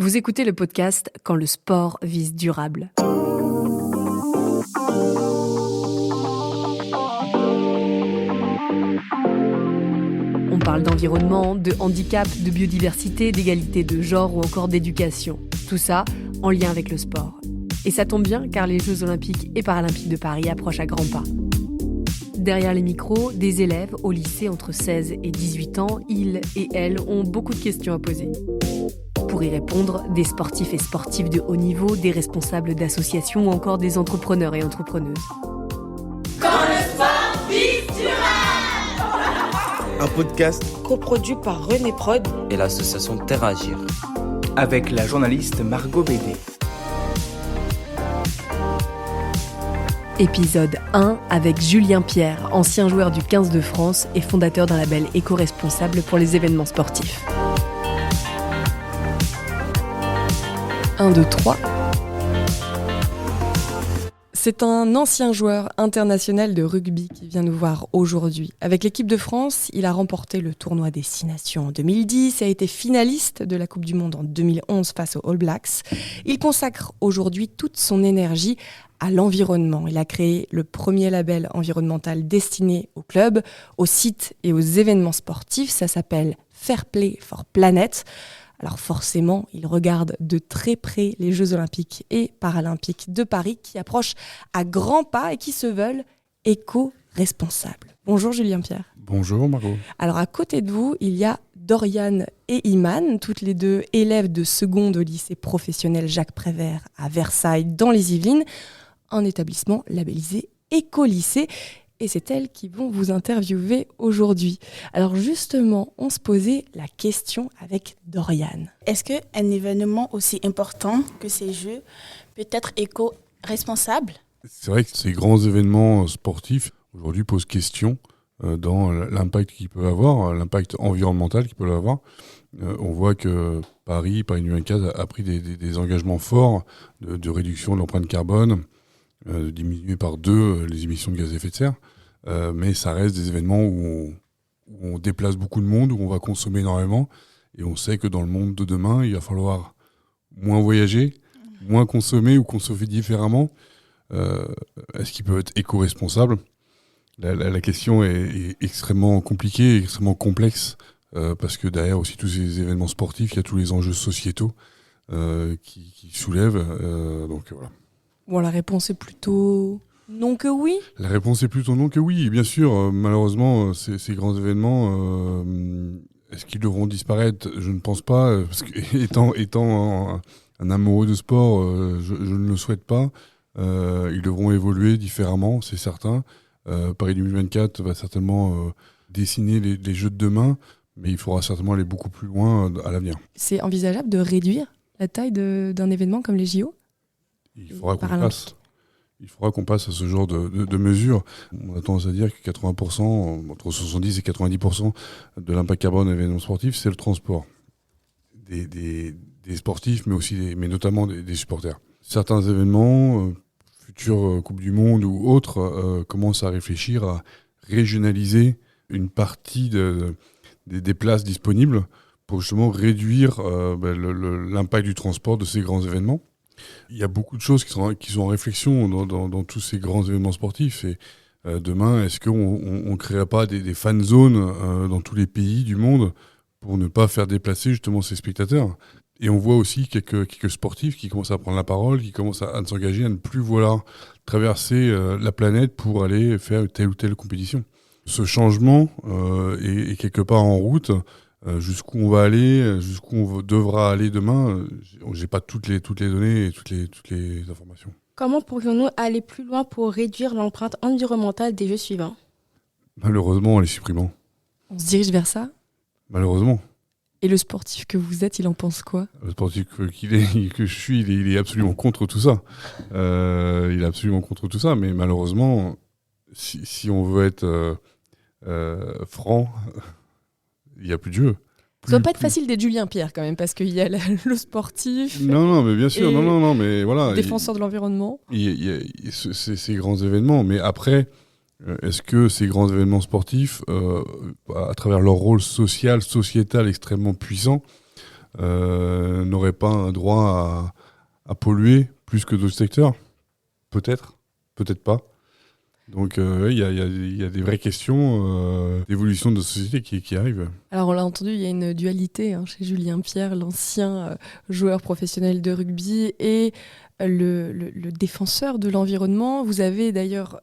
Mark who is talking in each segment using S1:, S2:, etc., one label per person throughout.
S1: Vous écoutez le podcast « Quand le sport vise durable ». On parle d'environnement, de handicap, de biodiversité, d'égalité de genre ou encore d'éducation. Tout ça en lien avec le sport. Et ça tombe bien car les Jeux Olympiques et Paralympiques de Paris approchent à grands pas. Derrière les micros, des élèves au lycée entre 16 et 18 ans, ils et elles ont beaucoup de questions à poser. Pour y répondre, des sportifs et sportives de haut niveau, des responsables d'associations ou encore des entrepreneurs et entrepreneuses.
S2: Quand le sport vise durable.
S3: Un podcast
S4: coproduit par René Prod
S5: et l'association Terre à Agir.
S3: Avec la journaliste Margot Bédé.
S1: Épisode 1 avec Julien Pierre, ancien joueur du 15 de France et fondateur d'un label éco-responsable pour les événements sportifs. 1, 2, 3. C'est un ancien joueur international de rugby qui vient nous voir aujourd'hui. Avec l'équipe de France, il a remporté le tournoi des 6 Nations en 2010 et a été finaliste de la Coupe du Monde en 2011 face aux All Blacks. Il consacre aujourd'hui toute son énergie à l'environnement. Il a créé le premier label environnemental destiné aux clubs, aux sites et aux événements sportifs. Ça s'appelle Fair Play for Planet. Alors forcément, il regarde de très près les Jeux Olympiques et Paralympiques de Paris qui approchent à grands pas et qui se veulent éco-responsables. Bonjour Julien Pierre.
S6: Bonjour Margot.
S1: Alors à côté de vous, il y a Doriane et Iman, toutes les deux élèves de seconde au lycée professionnel Jacques Prévert à Versailles dans les Yvelines, un établissement labellisé éco-lycée. Et c'est elles qui vont vous interviewer aujourd'hui. Alors justement, on se posait la question avec Doriane.
S4: Est-ce qu'un événement aussi important que ces Jeux peut être éco-responsable ?
S6: C'est vrai que ces grands événements sportifs aujourd'hui posent question dans l'impact qu'ils peuvent avoir, l'impact environnemental qu'ils peuvent avoir. On voit que Paris 2024 a pris des engagements forts de réduction de l'empreinte carbone, de diminuer par 2 les émissions de gaz à effet de serre. Mais ça reste des événements où on déplace beaucoup de monde, où on va consommer énormément. Et on sait que dans le monde de demain, il va falloir moins voyager, moins consommer ou consommer différemment. Est-ce qu'ils peuvent être éco-responsables ? La question est extrêmement compliquée, extrêmement complexe, parce que derrière aussi tous ces événements sportifs, il y a tous les enjeux sociétaux qui soulèvent. Donc voilà.
S1: Bon, la réponse est plutôt non que oui.
S6: La réponse est plutôt non que oui. Bien sûr, malheureusement, ces grands événements, est-ce qu'ils devront disparaître ? Je ne pense pas, parce que étant un amoureux de sport, je ne le souhaite pas. Ils devront évoluer différemment, c'est certain. Paris 2024 va certainement dessiner les Jeux de demain, mais il faudra certainement aller beaucoup plus loin à l'avenir.
S1: C'est envisageable de réduire la taille d'un événement comme les JO ?
S6: Il faudra qu'on passe à ce genre de mesures. On a tendance à dire que 80%, entre 70 et 90% de l'impact carbone d'un événement sportif, c'est le transport. Des sportifs, mais notamment des supporters. Certains événements, futures Coupe du Monde ou autres, commencent à réfléchir à régionaliser une partie des places disponibles pour justement réduire l'impact du transport de ces grands événements. Il y a beaucoup de choses qui sont en réflexion dans tous ces grands événements sportifs. Et demain, est-ce qu'on ne créerait pas des fan zones dans tous les pays du monde pour ne pas faire déplacer justement ces spectateurs ? Et on voit aussi quelques sportifs qui commencent à prendre la parole, qui commencent à s'engager, à ne plus vouloir traverser la planète pour aller faire telle ou telle compétition. Ce changement est quelque part en route. Jusqu'où on va aller, jusqu'où on devra aller demain, j'ai pas toutes les données et toutes les informations.
S7: Comment pourrions-nous aller plus loin pour réduire l'empreinte environnementale des Jeux suivants ?
S6: Malheureusement, en les supprimant.
S1: On se dirige vers ça ?
S6: Malheureusement.
S1: Et le sportif que vous êtes, il en pense quoi ?
S6: Le sportif que je suis, il est absolument contre tout ça. Il est absolument contre tout ça, mais malheureusement, si on veut être franc, il n'y a plus de jeu.
S1: Ça ne va pas être facile d'être Julien Pierre quand même, parce qu'il y a le sportif.
S6: Non, mais bien sûr, non, mais voilà.
S1: Défenseur de l'environnement.
S6: Il y a ces grands événements, mais après, est-ce que ces grands événements sportifs, à travers leur rôle social, sociétal extrêmement puissant, n'auraient pas un droit à polluer plus que d'autres secteurs ? Peut-être, peut-être pas. Donc il y a des vraies questions d'évolution de société qui arrivent.
S1: Alors on l'a entendu, il y a une dualité chez Julien Pierre, l'ancien joueur professionnel de rugby et le défenseur de l'environnement. Vous avez d'ailleurs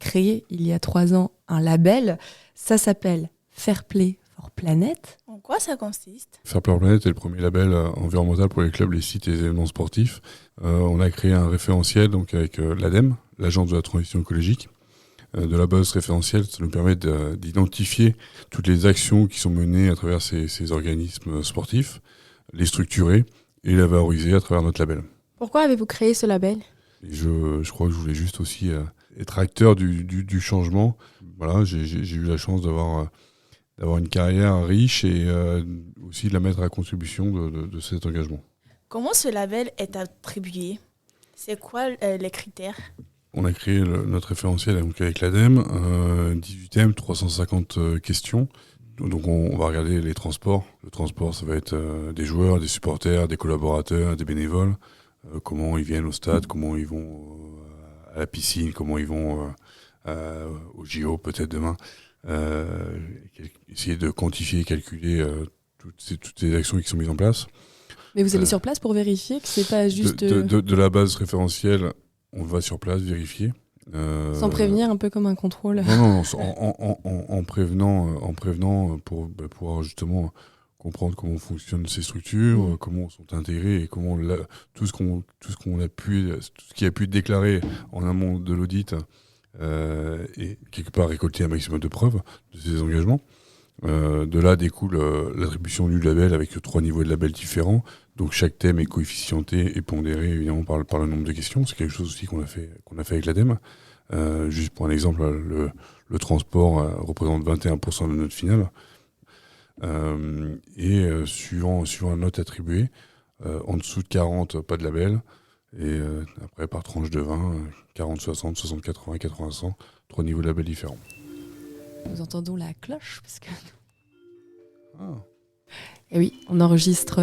S1: créé il y a 3 ans un label, ça s'appelle Fair Play for Planet.
S4: En quoi ça consiste ?
S6: Fair Play for Planet est le premier label environnemental pour les clubs, les sites et les événements sportifs. On a créé un référentiel donc, avec l'ADEME, l'Agence de la transition écologique. De la base référentielle, ça nous permet d'identifier toutes les actions qui sont menées à travers ces organismes sportifs, les structurer et les valoriser à travers notre label.
S7: Pourquoi avez-vous créé ce label ?
S6: Et je crois que je voulais juste aussi être acteur du changement. Voilà, j'ai eu la chance d'avoir une carrière riche et aussi de la mettre à contribution de cet engagement.
S4: Comment ce label est attribué ? C'est quoi les critères ?
S6: On a créé notre référentiel donc avec l'ADEME, 18 thèmes, 350 questions. Donc on va regarder les transports. Le transport, ça va être des joueurs, des supporters, des collaborateurs, des bénévoles. Comment ils viennent au stade, comment ils vont à la piscine, comment ils vont au JO peut-être demain. Essayer de quantifier et calculer toutes ces actions qui sont mises en place.
S1: Mais vous allez sur place pour vérifier que c'est pas juste...
S6: De la base référentielle, on va sur place vérifier.
S1: Sans prévenir, un peu comme un contrôle.
S6: Non, en prévenant pour pouvoir justement comprendre comment fonctionnent ces structures, comment sont intégrées et comment tout ce qui a pu être déclaré en amont de l'audit et quelque part récolter un maximum de preuves de ces engagements. De là découle l'attribution du label avec 3 niveaux de label différents. Donc chaque thème est coefficienté et pondéré évidemment par le nombre de questions. C'est quelque chose aussi qu'on a fait avec l'ADEME. Juste pour un exemple, le transport représente 21% de notre finale. Suivant la note attribuée, en dessous de 40, pas de label. Et après, par tranche de 20, 40, 60, 60, 80, 80, 100, 3 niveaux de label différents.
S1: Nous entendons la cloche parce que...
S6: Ah.
S1: Et oui, on enregistre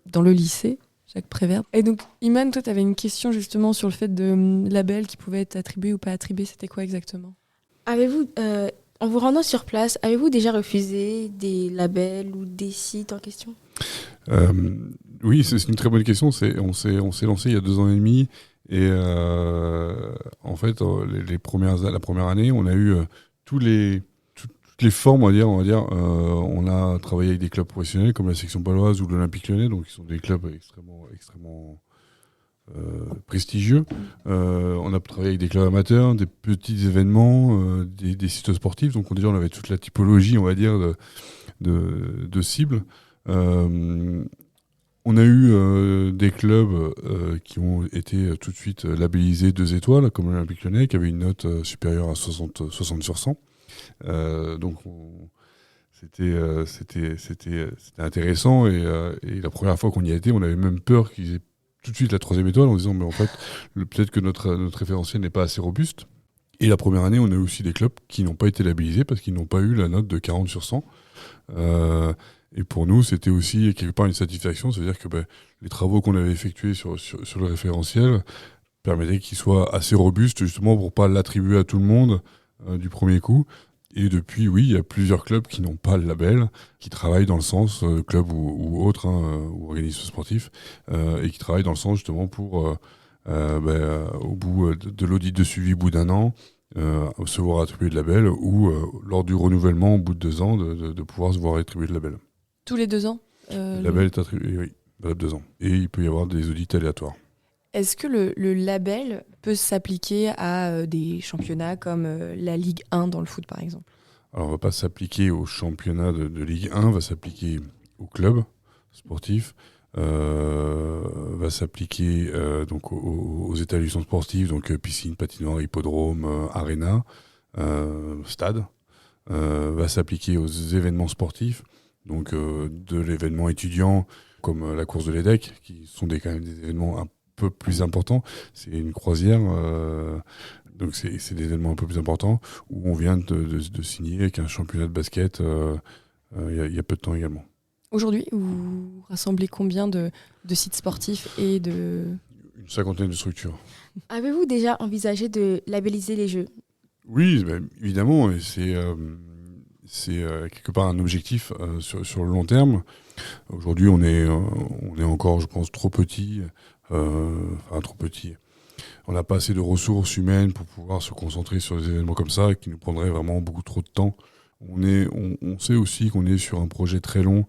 S1: dans le lycée, Jacques Prévert. Et donc, Iman, toi, tu avais une question justement sur le fait de labels qui pouvaient être attribués ou pas attribués. C'était quoi exactement ?
S7: Avez-vous, en vous rendant sur place, avez-vous déjà refusé des labels ou des sites en question ?
S6: Oui, c'est une très bonne question. On s'est lancé il y a 2 ans et demi. Et en fait, la première année, on a eu toutes les formes, on va dire. On a travaillé avec des clubs professionnels comme la section paloise ou l'Olympique Lyonnais, donc qui sont des clubs extrêmement prestigieux. On a travaillé avec des clubs amateurs, des petits événements, des sites sportifs. Donc on avait toute la typologie, on va dire, de cibles. On a eu des clubs qui ont été tout de suite labellisés 2 étoiles, comme l'Olympique Lyonnais, qui avait une note supérieure à 60 sur 100. Donc c'était intéressant et la première fois qu'on y a été, on avait même peur qu'ils aient tout de suite la 3e étoile en disant mais en fait peut-être que notre référentiel n'est pas assez robuste. Et la première année, on a eu aussi des clubs qui n'ont pas été labellisés parce qu'ils n'ont pas eu la note de 40 sur 100. Et pour nous, c'était aussi quelque part une satisfaction, c'est-à-dire que les travaux qu'on avait effectués sur le référentiel permettaient qu'il soit assez robuste justement pour pas l'attribuer à tout le monde du premier coup. Et depuis, oui, il y a plusieurs clubs qui n'ont pas le label, qui travaillent dans le sens, club ou autre, ou organisme sportif, et qui travaillent dans le sens justement pour, au bout de l'audit de suivi, au bout d'1 an, se voir attribuer le label, ou lors du renouvellement, au bout de 2 ans, de pouvoir se voir attribuer le label.
S1: Tous les 2 ans
S6: Le label est attribué, oui, valable 2 ans. Et il peut y avoir des audits aléatoires.
S1: Est-ce que le label peut s'appliquer à des championnats comme la Ligue 1 dans le foot, par exemple ?
S6: Alors, on ne va pas s'appliquer au championnat de Ligue 1, on va s'appliquer au club sportif, va s'appliquer donc aux établissements sportifs, donc piscine, patinoire, hippodrome, aréna, stade, va s'appliquer aux événements sportifs, donc de l'événement étudiant comme la course de l'EDEC, qui sont quand même des événements un peu plus importants. C'est une croisière, donc c'est des événements un peu plus importants, où on vient de signer avec un championnat de basket il y a peu de temps également.
S1: Aujourd'hui, vous rassemblez combien de sites sportifs et de...
S6: Une 50aine de structures.
S7: Avez-vous déjà envisagé de labelliser les jeux?
S6: Oui, évidemment, et c'est quelque part un objectif sur le long terme. Aujourd'hui, on est encore, je pense, trop petit. Trop petit. On n'a pas assez de ressources humaines pour pouvoir se concentrer sur des événements comme ça, qui nous prendraient vraiment beaucoup trop de temps. On sait aussi qu'on est sur un projet très long.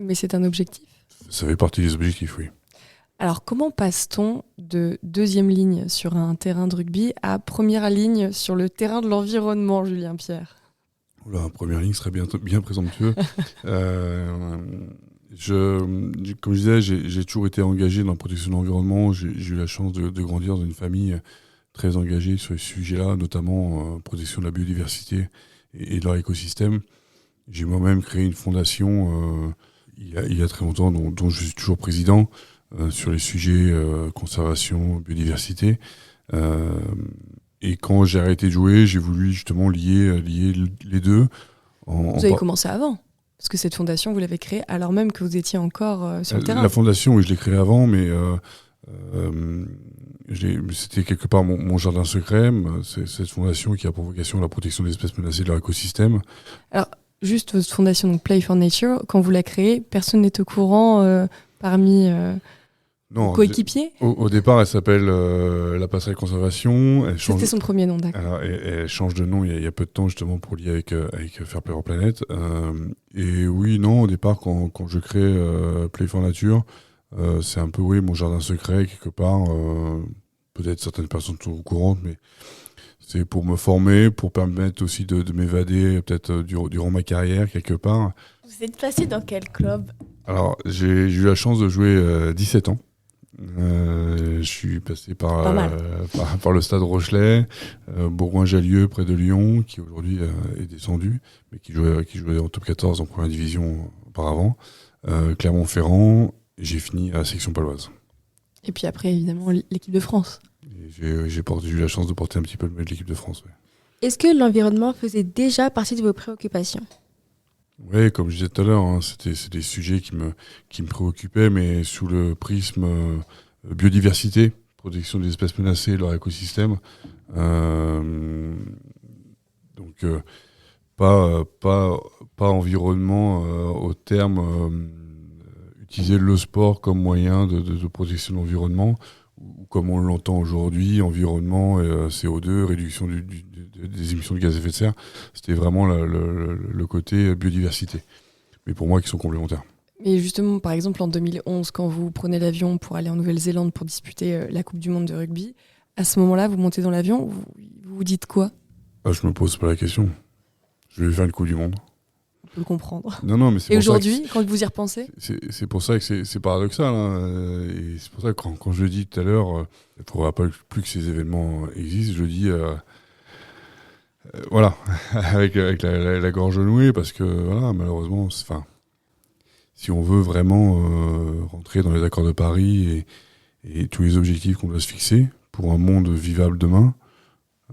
S1: Mais c'est un objectif.
S6: Ça fait partie des objectifs, oui.
S1: Alors, comment passe-t-on de deuxième ligne sur un terrain de rugby à première ligne sur le terrain de l'environnement, Julien Pierre?
S6: Oula, première ligne serait bien présomptueux. Comme je disais, j'ai toujours été engagé dans la protection de l'environnement. J'ai eu la chance de grandir dans une famille très engagée sur ces sujets-là, notamment protection de la biodiversité et de leur écosystème. J'ai moi-même créé une fondation il y a très longtemps, dont je suis toujours président, sur les sujets conservation, biodiversité. Et quand j'ai arrêté de jouer, j'ai voulu justement lier les deux.
S1: Vous avez commencé avant? Parce que cette fondation, vous l'avez créée alors même que vous étiez encore sur le terrain.
S6: La fondation, oui, je l'ai créée avant, mais c'était quelque part mon jardin secret. C'est cette fondation qui a pour vocation la protection des espèces menacées de leur écosystème. Alors,
S1: juste votre fondation, donc Play for Nature, quand vous la créez, personne n'est au courant parmi vos coéquipiers?
S6: Au départ, elle s'appelle La Passerelle Conservation.
S1: C'était son premier nom, d'accord.
S6: Alors, elle change de nom il y a peu de temps, justement, pour lier avec Fair Play for Planet. Et oui, non, au départ, quand je crée Play for Nature, c'est un peu, oui, mon jardin secret, quelque part. Peut-être certaines personnes sont au courant, mais c'est pour me former, pour permettre aussi de m'évader, peut-être durant ma carrière, quelque part.
S4: Vous êtes passé dans quel club?
S6: Alors, j'ai eu la chance de jouer 17 ans. Je suis passé par le Stade Rochelet, Bourgoin-Jallieu près de Lyon, qui aujourd'hui est descendu, mais qui jouait en top 14 en première division auparavant, Clermont-Ferrand, et j'ai fini à la section paloise.
S1: Et puis après, évidemment, l'équipe de France.
S6: J'ai eu la chance de porter un petit peu le maillot de l'équipe de France. Ouais.
S7: Est-ce que l'environnement faisait déjà partie de vos préoccupations?
S6: Oui, comme je disais tout à l'heure, c'est des sujets qui me préoccupaient, mais sous le prisme biodiversité, protection des espèces menacées et leur écosystème. Donc, pas environnement au terme utiliser le sport comme moyen de protection de l'environnement, ou comme on l'entend aujourd'hui, environnement, CO2, réduction des émissions de gaz à effet de serre. C'était vraiment le côté biodiversité. Mais pour moi, qui sont complémentaires.
S1: Et justement, par exemple, en 2011, quand vous prenez l'avion pour aller en Nouvelle-Zélande pour disputer la Coupe du Monde de rugby, à ce moment-là, vous montez dans l'avion, vous vous dites quoi?
S6: Je me pose pas la question. Je vais faire une Coupe du Monde.
S1: On peut le comprendre.
S6: Non, mais c'est.
S1: Et aujourd'hui, quand vous y repensez?
S6: C'est pour ça que c'est paradoxal. Et c'est pour ça que quand je le dis tout à l'heure, il ne faudra pas plus que ces événements existent. Je le dis voilà, avec la gorge nouée, parce que voilà, malheureusement, si on veut vraiment rentrer dans les accords de Paris et tous les objectifs qu'on doit se fixer pour un monde vivable demain,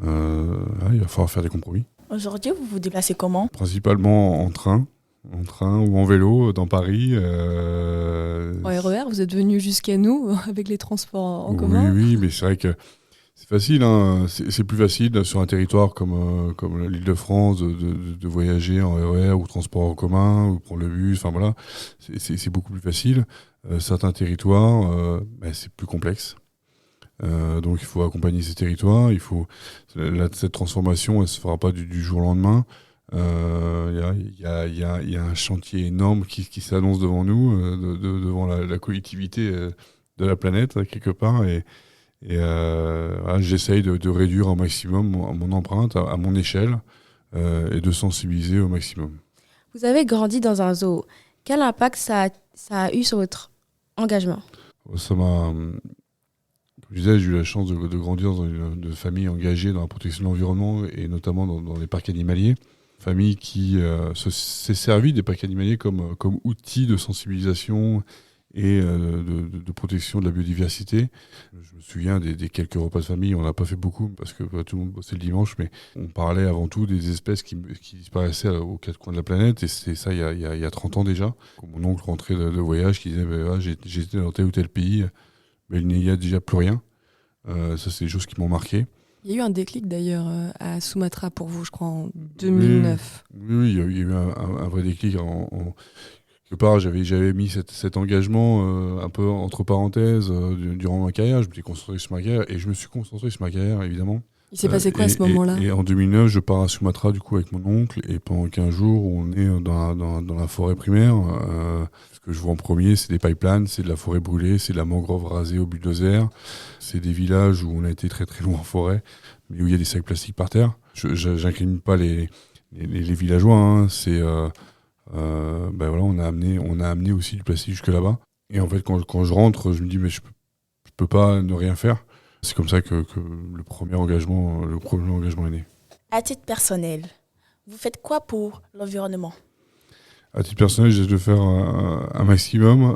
S6: il va falloir faire des compromis.
S4: Aujourd'hui, vous vous déplacez comment?
S6: Principalement en train ou en vélo dans Paris.
S1: En RER, vous êtes venu jusqu'à nous avec les transports en commun?
S6: Oui, mais c'est vrai que c'est facile. C'est plus facile sur un territoire comme l'Île-de-France de voyager en RER ou transport en commun ou prendre le bus. Enfin voilà, c'est beaucoup plus facile. Certains territoires, c'est plus complexe. Donc il faut accompagner ces territoires. Cette transformation, elle ne se fera pas du jour au lendemain. Il y a un chantier énorme qui s'annonce devant nous, devant la collectivité de la planète, quelque part. Et j'essaye de réduire au maximum mon empreinte à mon échelle et de sensibiliser au maximum.
S7: Vous avez grandi dans un zoo. Quel impact ça a eu sur votre engagement?
S6: Ça m'a... Comme je disais, j'ai eu la chance de grandir dans une famille engagée dans la protection de l'environnement et notamment dans les parcs animaliers. Famille qui s'est servie des parcs animaliers comme outil de sensibilisation et de protection de la biodiversité. Je me souviens des quelques repas de famille, on n'a pas fait beaucoup parce que tout le monde bossait le dimanche, mais on parlait avant tout des espèces qui disparaissaient aux quatre coins de la planète, et c'était ça il y a 30 ans déjà. Quand mon oncle rentrait de voyage, qui disait j'étais dans tel ou tel pays, mais il n'y a déjà plus rien. Ça, c'est des choses qui m'ont marqué.
S1: Il y a eu un déclic d'ailleurs à Sumatra pour vous, je crois, en 2009.
S6: Oui, il y a eu un vrai déclic. Quelque part, j'avais mis cet engagement un peu entre parenthèses durant ma carrière. Je me suis concentré sur ma carrière et je me suis concentré sur ma carrière, évidemment.
S1: Il s'est passé quoi à ce moment-là ?
S6: Et en 2009, je pars à Sumatra du coup avec mon oncle, et pendant 15 jours, on est dans la forêt primaire. Ce que je vois en premier, c'est des pipelines, c'est de la forêt brûlée, c'est de la mangrove rasée au bulldozer. C'est des villages où on a été très très loin en forêt, mais où il y a des sacs plastiques par terre. J'incrimine pas les villageois, hein. C'est voilà, on a amené aussi du plastique jusque là-bas. Et en fait, quand je rentre, je me dis mais je peux pas ne rien faire. C'est comme ça que le premier engagement est né.
S4: À titre personnel, vous faites quoi pour l'environnement ?
S6: À titre personnel, j'essaie de faire un maximum.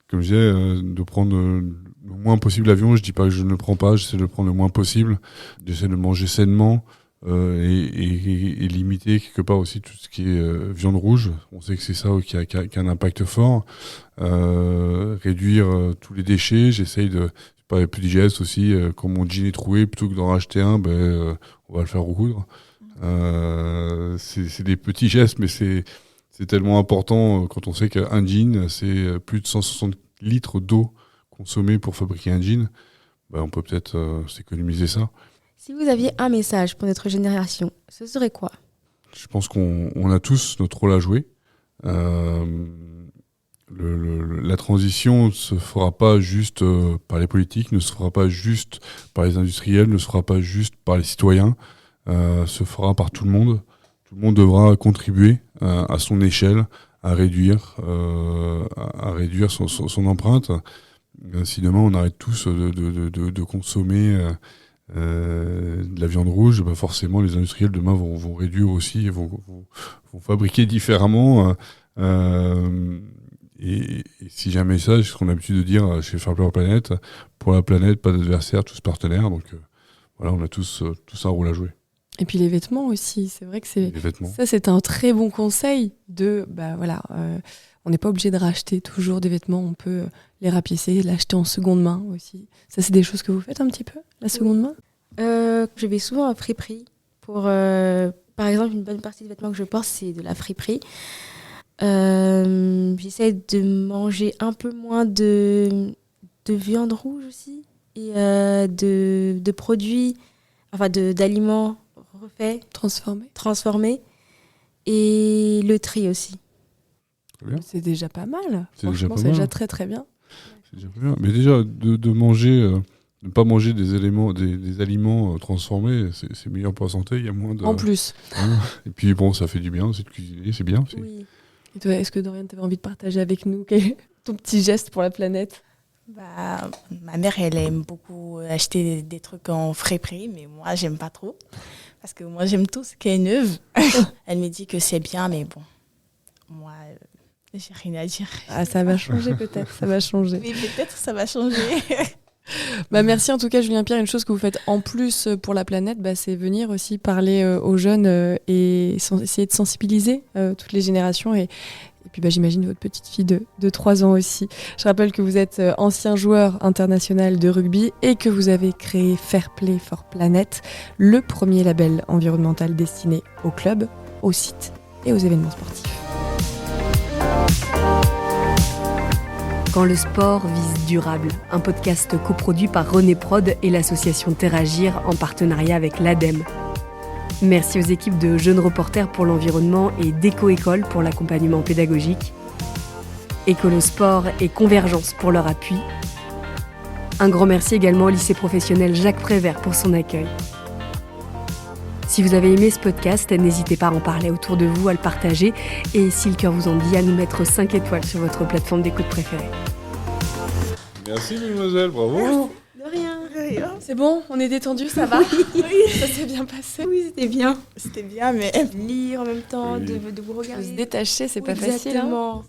S6: Comme je disais, de prendre le moins possible l'avion. Je dis pas que je ne le prends pas, j'essaie de le prendre le moins possible. J'essaie de manger sainement et limiter quelque part aussi tout ce qui est viande rouge. On sait que c'est ça qui a un impact fort. Réduire tous les déchets. J'essaye de... Pas plus de gestes aussi, quand mon jean est troué, plutôt que d'en racheter un, on va le faire recoudre. C'est des petits gestes, mais c'est tellement important quand on sait qu'un jean, c'est plus de 160 litres d'eau consommée pour fabriquer un jean. On peut peut-être s'économiser ça.
S7: Si vous aviez un message pour notre génération, ce serait quoi ?
S6: Je pense qu'on a tous notre rôle à jouer. La transition ne se fera pas juste par les politiques, ne se fera pas juste par les industriels, ne se fera pas juste par les citoyens, se fera par tout le monde. Tout le monde devra contribuer à son échelle à réduire son empreinte. Si demain on arrête tous de consommer de la viande rouge, forcément les industriels demain vont réduire aussi, vont fabriquer différemment. Et si j'ai un message, ce qu'on a l'habitude de dire chez Fair Play Planète, pour la planète, pas d'adversaire, tous partenaires. Donc voilà, on a tous un rôle à jouer.
S1: Et puis les vêtements aussi, c'est vrai que ça c'est un très bon conseil de on n'est pas obligé de racheter toujours des vêtements, on peut les rapiécer, l'acheter en seconde main aussi. Ça c'est des choses que vous faites un petit peu, la seconde main ?
S7: Je vais souvent à friperie pour par exemple une bonne partie des vêtements que je porte c'est de la friperie. J'essaie de manger un peu moins de viande rouge aussi et de produits, d'aliments refaits, transformés et le tri aussi.
S1: C'est déjà pas mal.
S6: C'est
S1: déjà très très bien.
S6: C'est déjà bien. Mais déjà de manger, ne pas manger des aliments transformés, c'est meilleur pour la santé. Il y a moins de.
S1: En plus.
S6: Et puis ça fait du bien aussi de cuisiner, c'est bien aussi.
S7: Oui.
S1: Et toi, est-ce que Dorian, tu avais envie de partager avec nous ton petit geste pour la planète ?
S4: Ma mère, elle aime beaucoup acheter des trucs en friperie, mais moi, j'aime pas trop. Parce que moi, j'aime tout ce qui est neuf. Elle me dit que c'est bien, mais bon, moi, j'ai rien à dire.
S1: Ah, ça va changer peut-être, ça va changer.
S4: Oui, peut-être ça va changer.
S1: Merci en tout cas Julien Pierre. Une chose que vous faites en plus pour la planète, c'est venir aussi parler aux jeunes et essayer de sensibiliser toutes les générations et puis j'imagine votre petite fille de 3 ans aussi. Je rappelle que vous êtes ancien joueur international de rugby et que vous avez créé Fair Play for Planet, le premier label environnemental destiné aux clubs, aux sites et aux événements sportifs.
S8: Quand le sport vise durable, un podcast coproduit par René Prod et l'association Terragir en partenariat avec l'ADEME. Merci aux équipes de Jeunes Reporters pour l'environnement et d'Éco-École pour l'accompagnement pédagogique. Écolosport et Convergence pour leur appui. Un grand merci également au lycée professionnel Jacques Prévert pour son accueil. Si vous avez aimé ce podcast, n'hésitez pas à en parler autour de vous, à le partager et si le cœur vous en dit, à nous mettre 5 étoiles sur votre plateforme d'écoute préférée.
S6: Merci mademoiselle, bravo.
S7: De rien.
S1: C'est bon, on est détendu, ça va ?
S4: Oui,
S1: Ça s'est bien passé.
S7: Oui, c'était bien.
S4: c'était bien, mais
S7: Lire en même temps, de vous regarder.
S1: Se détacher, c'est pas
S7: Exactement.
S1: facile. Hein.